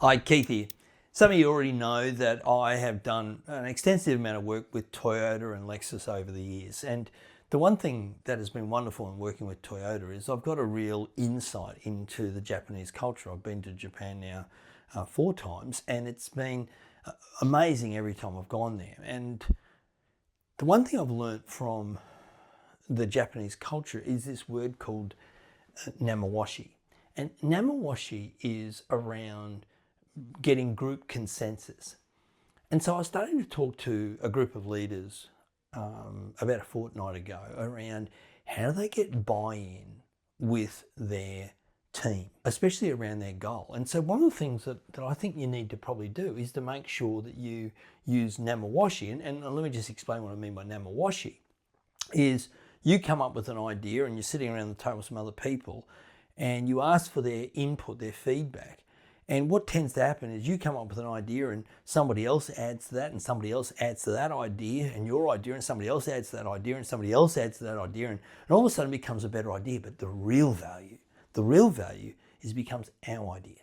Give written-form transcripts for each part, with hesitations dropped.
Hi, Keith here. Some of you already know that I have done an extensive amount of work with Toyota and Lexus over the years. And the one thing that has been wonderful in working with Toyota is I've got a real insight into the Japanese culture. I've been to Japan now 4 times, and it's been amazing every time I've gone there. And the one thing I've learnt from the Japanese culture is this word called Nemawashi. And Nemawashi is around getting group consensus. And so I was starting to talk to a group of leaders about a fortnight ago around how do they get buy-in with their team, especially around their goal. And so one of the things that I think you need to probably do is to make sure that you use Nemawashi. And let me just explain what I mean by Nemawashi. Is you come up with an idea and you're sitting around the table with some other people and you ask for their input, their feedback. And what tends to happen is you come up with an idea and somebody else adds to that and somebody else adds to that idea and your idea and somebody else adds to that idea and somebody else adds to that idea and all of a sudden it becomes a better idea. But the real value is becomes our idea.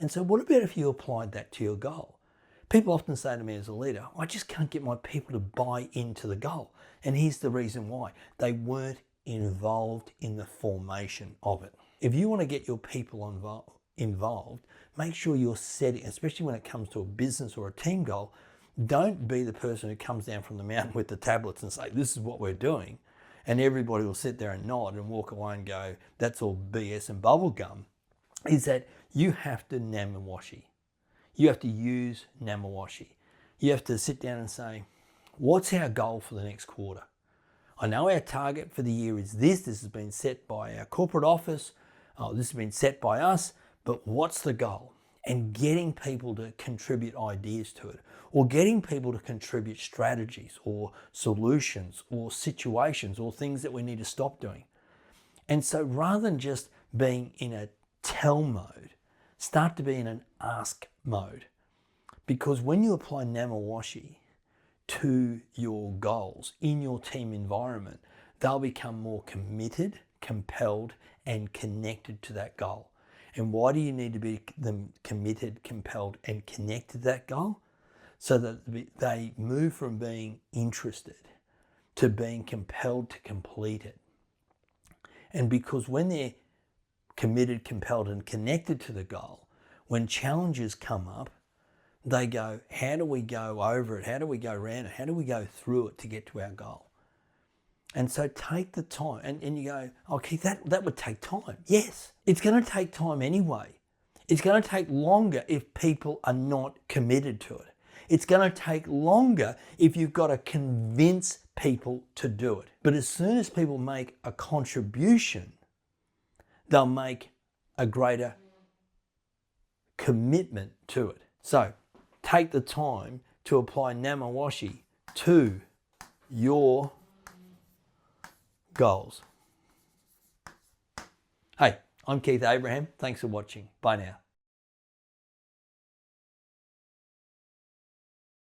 And so what about if you applied that to your goal? People often say to me as a leader, I just can't get my people to buy into the goal. And here's the reason why. They weren't involved in the formation of it. If you want to get your people involved, make sure you're setting, especially when it comes to a business or a team goal, don't be the person who comes down from the mountain with the tablets and say, this is what we're doing. And everybody will sit there and nod and walk away and go, that's all BS and bubble gum. Is that you have to Nemawashi. You have to use Nemawashi. You have to sit down and say, what's our goal for the next quarter? I know our target for the year is this. This has been set by our corporate office. This has been set by us. But what's the goal? And getting people to contribute ideas to it, or getting people to contribute strategies or solutions or situations or things that we need to stop doing. And so rather than just being in a tell mode, start to be in an ask mode. Because when you apply Nemawashi to your goals in your team environment, they'll become more committed, compelled, and connected to that goal. And why do you need to be them committed, compelled, and connected to that goal? So that they move from being interested to being compelled to complete it. And because when they're committed, compelled, and connected to the goal, when challenges come up, they go, how do we go over it? How do we go around it? How do we go through it to get to our goal? And so take the time and you go, okay, that would take time. Yes, it's going to take time anyway. It's going to take longer if people are not committed to it. It's going to take longer if you've got to convince people to do it. But as soon as people make a contribution, they'll make a greater commitment to it. So take the time to apply Nemawashi to your goals. Hey, I'm Keith Abraham. Thanks for watching. Bye now.